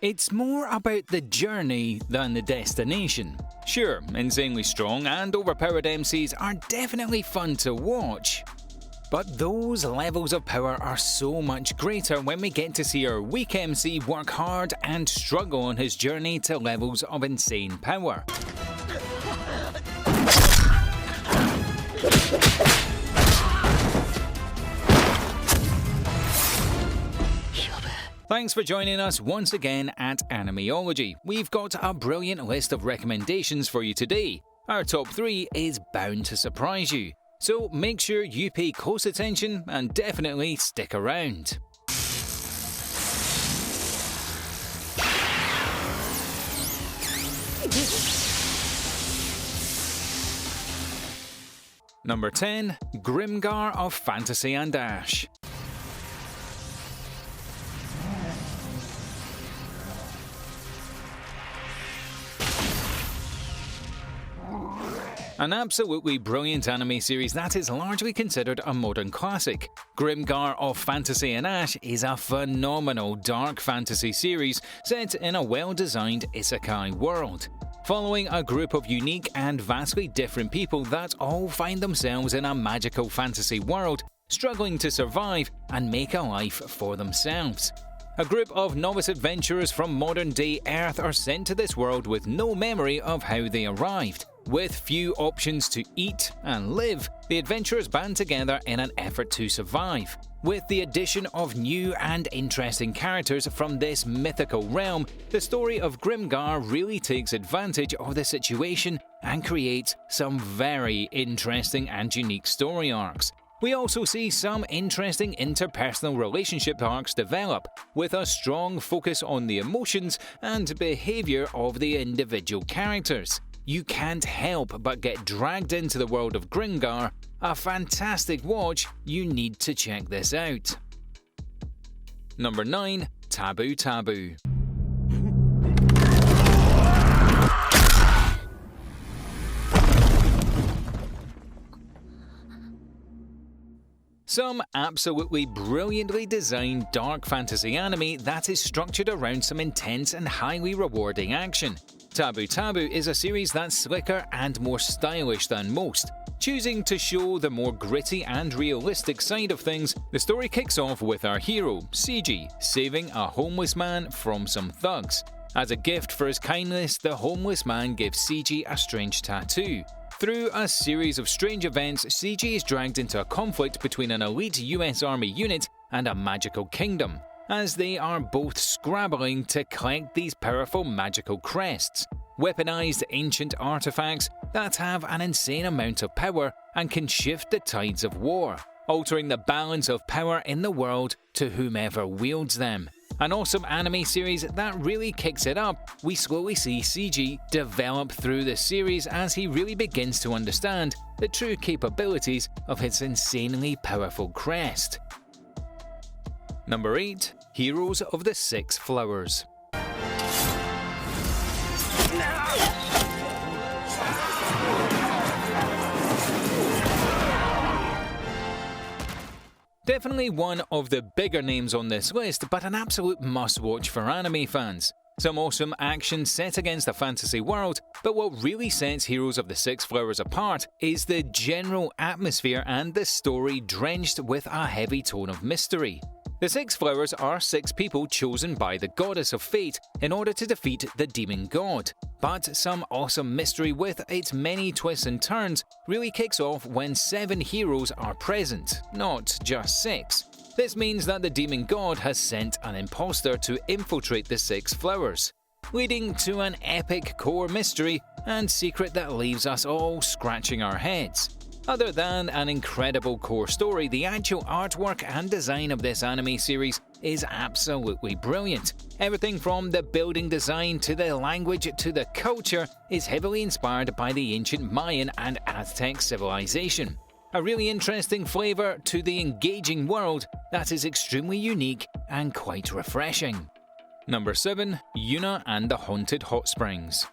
It's more about the journey than the destination. Sure, insanely strong and overpowered MCs are definitely fun to watch. But those levels of power are so much greater when we get to see our weak MC work hard and struggle on his journey to levels of insane power. Thanks for joining us once again at Animeology. We've got a brilliant list of recommendations for you today. Our top 3 is bound to surprise you. So make sure you pay close attention and definitely stick around. Number 10. Grimgar of Fantasy Ash. An absolutely brilliant anime series that is largely considered a modern classic. Grimgar of Fantasy Ash is a phenomenal dark fantasy series set in a well-designed Isekai world, following a group of unique and vastly different people that all find themselves in a magical fantasy world, struggling to survive and make a life for themselves. A group of novice adventurers from modern-day Earth are sent to this world with no memory of how they arrived. With few options to eat and live, the adventurers band together in an effort to survive. With the addition of new and interesting characters from this mythical realm, the story of Grimgar really takes advantage of the situation and creates some very interesting and unique story arcs. We also see some interesting interpersonal relationship arcs develop, with a strong focus on the emotions and behaviour of the individual characters. You can't help but get dragged into the world of Grimgar. A fantastic watch, you need to check this out. Number 9. Taboo. Some absolutely brilliantly designed dark fantasy anime that is structured around some intense and highly rewarding action. Taboo is a series that's slicker and more stylish than most. Choosing to show the more gritty and realistic side of things, the story kicks off with our hero, Seiji, saving a homeless man from some thugs. As a gift for his kindness, the homeless man gives Seiji a strange tattoo. Through a series of strange events, Seiji is dragged into a conflict between an elite US Army unit and a magical kingdom, as they are both scrabbling to collect these powerful magical crests, weaponized ancient artifacts that have an insane amount of power and can shift the tides of war, altering the balance of power in the world to whomever wields them. An awesome anime series that really kicks it up. We slowly see Seiji develop through the series as he really begins to understand the true capabilities of his insanely powerful crest. Number 8. Heroes of the Six Flowers. Definitely one of the bigger names on this list, but an absolute must-watch for anime fans. Some awesome action set against a fantasy world, but what really sets Heroes of the Six Flowers apart is the general atmosphere and the story drenched with a heavy tone of mystery. The Six Flowers are 6 people chosen by the goddess of fate in order to defeat the demon god. But some awesome mystery with its many twists and turns really kicks off when 7 heroes are present, not just 6. This means that the demon god has sent an imposter to infiltrate the Six Flowers, leading to an epic core mystery and secret that leaves us all scratching our heads. Other than an incredible core story, the actual artwork and design of this anime series is absolutely brilliant. Everything from the building design to the language to the culture is heavily inspired by the ancient Mayan and Aztec civilization. A really interesting flavour to the engaging world that is extremely unique and quite refreshing. Number 7. Yuna and the Haunted Hot Springs.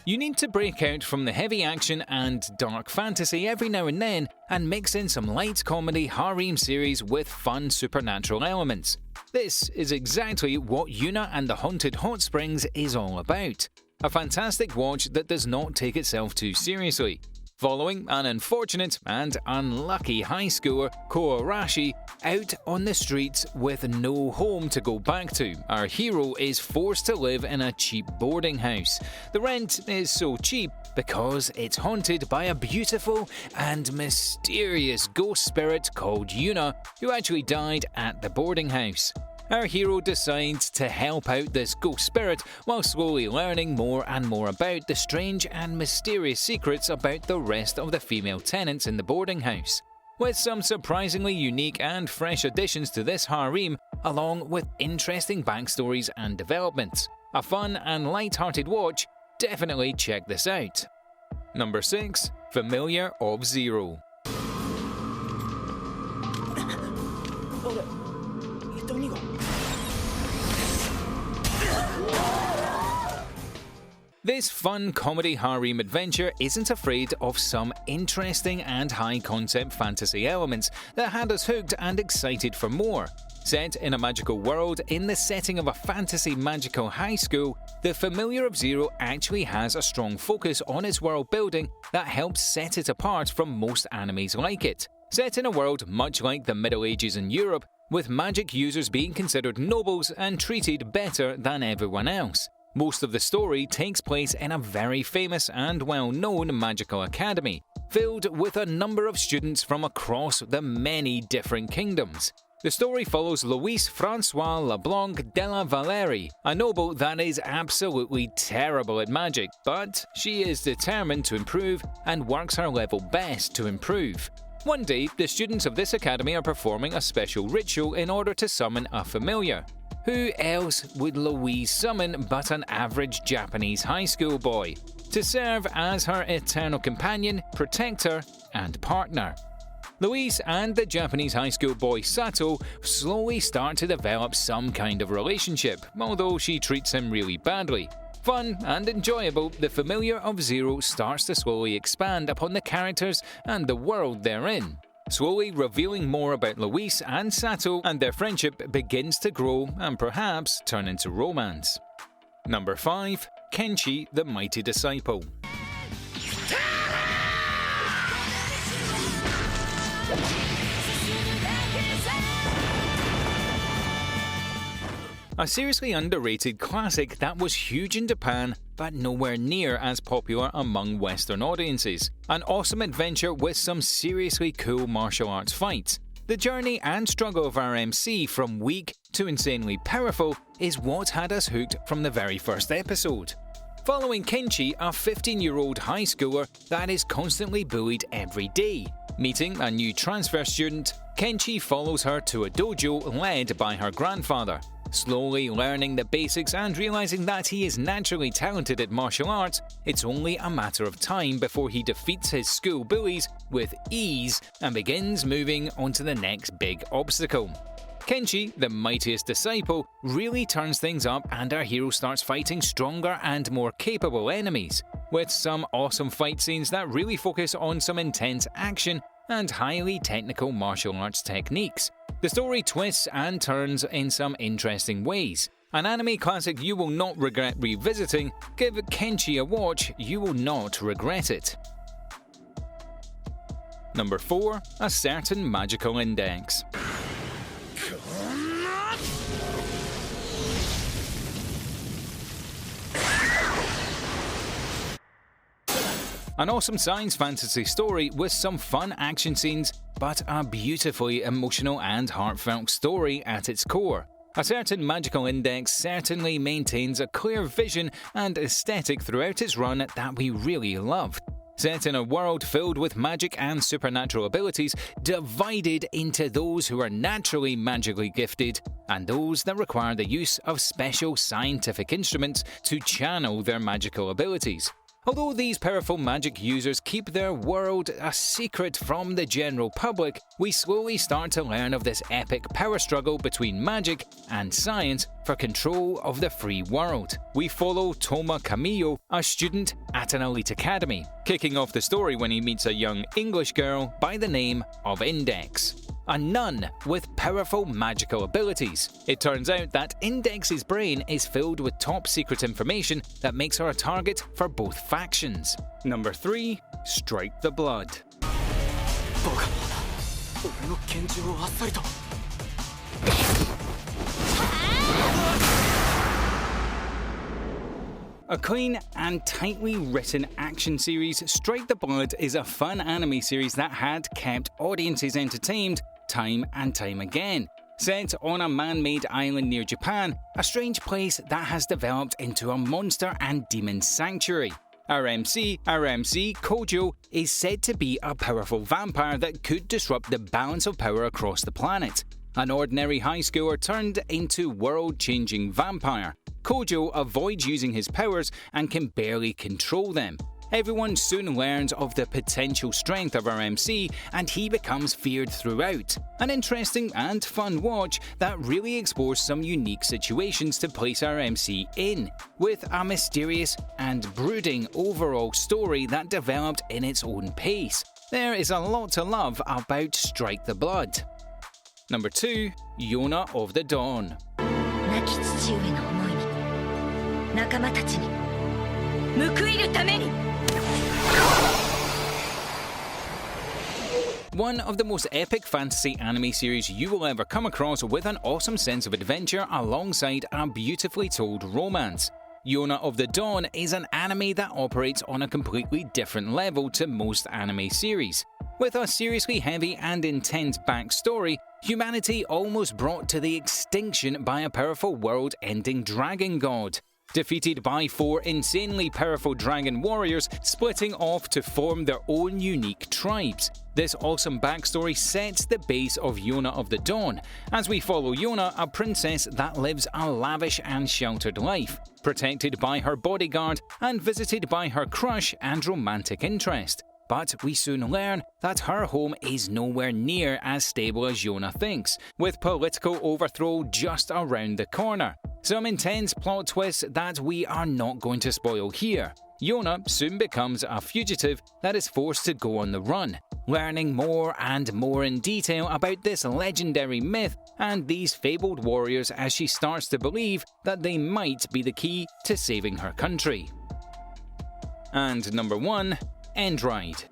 You need to break out from the heavy action and dark fantasy every now and then and mix in some light comedy harem series with fun supernatural elements. This is exactly what Yuna and the Haunted Hot Springs is all about. A fantastic watch that does not take itself too seriously. Following an unfortunate and unlucky high schooler, Koarashi, out on the streets with no home to go back to, our hero is forced to live in a cheap boarding house. The rent is so cheap because it's haunted by a beautiful and mysterious ghost spirit called Yuna, who actually died at the boarding house. Our hero decides to help out this ghost spirit while slowly learning more and more about the strange and mysterious secrets about the rest of the female tenants in the boarding house. With some surprisingly unique and fresh additions to this harem, along with interesting backstories and developments. A fun and light-hearted watch, definitely check this out. Number 6. Familiar of Zero. This fun comedy harem adventure isn't afraid of some interesting and high-concept fantasy elements that had us hooked and excited for more. Set in a magical world in the setting of a fantasy magical high school, the Familiar of Zero actually has a strong focus on its world building that helps set it apart from most animes like it. Set in a world much like the Middle Ages in Europe, with magic users being considered nobles and treated better than everyone else. Most of the story takes place in a very famous and well-known magical academy, filled with a number of students from across the many different kingdoms. The story follows Louise Francois Leblanc de la Vallerie, a noble that is absolutely terrible at magic, but she is determined to improve and works her level best to improve. One day, the students of this academy are performing a special ritual in order to summon a familiar. Who else would Louise summon but an average Japanese high school boy, to serve as her eternal companion, protector, and partner? Louise and the Japanese high school boy Sato slowly start to develop some kind of relationship, although she treats him really badly. Fun and enjoyable, the Familiar of Zero starts to slowly expand upon the characters and the world they're in, slowly revealing more about Louise and Sato, and their friendship begins to grow and perhaps turn into romance. Number 5. Kenshi, the Mighty Disciple. A seriously underrated classic that was huge in Japan, but nowhere near as popular among Western audiences. An awesome adventure with some seriously cool martial arts fights. The journey and struggle of our MC from weak to insanely powerful is what had us hooked from the very first episode. Following Kenshi, a 15-year-old high schooler that is constantly bullied every day. Meeting a new transfer student, Kenshi follows her to a dojo led by her grandfather. Slowly learning the basics and realizing that he is naturally talented at martial arts, it's only a matter of time before he defeats his school bullies with ease and begins moving on to the next big obstacle. Kenshi, the mightiest disciple, really turns things up and our hero starts fighting stronger and more capable enemies, with some awesome fight scenes that really focus on some intense action and highly technical martial arts techniques. The story twists and turns in some interesting ways. An anime classic you will not regret revisiting. Give Kenshi a watch, you will not regret it. Number 4. A Certain Magical Index. An awesome science fantasy story with some fun action scenes, but a beautifully emotional and heartfelt story at its core. A Certain Magical Index certainly maintains a clear vision and aesthetic throughout its run that we really loved. Set in a world filled with magic and supernatural abilities, divided into those who are naturally magically gifted and those that require the use of special scientific instruments to channel their magical abilities. Although these powerful magic users keep their world a secret from the general public, we slowly start to learn of this epic power struggle between magic and science for control of the free world. We follow Toma Camillo, a student at an elite academy, kicking off the story when he meets a young English girl by the name of Index, a nun with powerful magical abilities. It turns out that Index's brain is filled with top-secret information that makes her a target for both factions. Number 3. Strike the Blood. A clean and tightly written action series, Strike the Blood is a fun anime series that had kept audiences entertained time and time again. Set on a man-made island near Japan, a strange place that has developed into a monster and demon sanctuary. Our MC, Kojo, is said to be a powerful vampire that could disrupt the balance of power across the planet. An ordinary high schooler turned into world-changing vampire. Kojo avoids using his powers and can barely control them. Everyone soon learns of the potential strength of our MC, and he becomes feared throughout. An interesting and fun watch that really explores some unique situations to place our MC in, with a mysterious and brooding overall story that developed in its own pace. There is a lot to love about Strike the Blood. Number 2. Yona of the Dawn. One of the most epic fantasy anime series you will ever come across, with an awesome sense of adventure alongside a beautifully told romance. Yona of the Dawn is an anime that operates on a completely different level to most anime series. With a seriously heavy and intense backstory, humanity almost brought to the extinction by a powerful world-ending dragon god. Defeated by 4 insanely powerful dragon warriors splitting off to form their own unique tribes. This awesome backstory sets the base of Yona of the Dawn, as we follow Yona, a princess that lives a lavish and sheltered life, protected by her bodyguard and visited by her crush and romantic interest. But we soon learn that her home is nowhere near as stable as Yona thinks, with political overthrow just around the corner. Some intense plot twists that we are not going to spoil here. Yona soon becomes a fugitive that is forced to go on the run, learning more and more in detail about this legendary myth and these fabled warriors as she starts to believe that they might be the key to saving her country. And number 1. End Ride.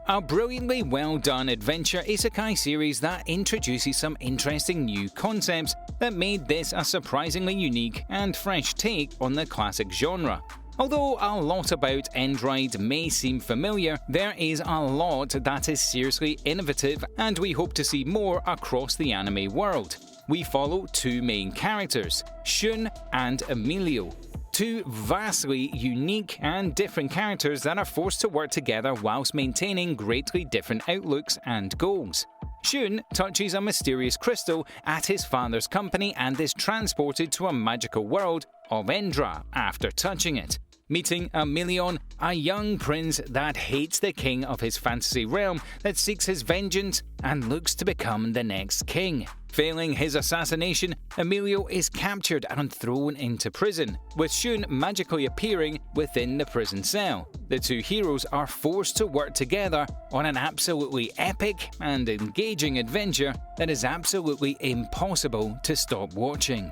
A brilliantly well-done adventure isekai series that introduces some interesting new concepts that made this a surprisingly unique and fresh take on the classic genre. Although a lot about End Ride may seem familiar, there is a lot that is seriously innovative, and we hope to see more across the anime world. We follow 2 main characters, Shun and Emilio. 2 vastly unique and different characters that are forced to work together whilst maintaining greatly different outlooks and goals. Shun touches a mysterious crystal at his father's company and is transported to a magical world of Endra after touching it. Meeting Emilion, a young prince that hates the king of his fantasy realm that seeks his vengeance and looks to become the next king. Failing his assassination, Emilio is captured and thrown into prison, with Shun magically appearing within the prison cell. The 2 heroes are forced to work together on an absolutely epic and engaging adventure that is absolutely impossible to stop watching.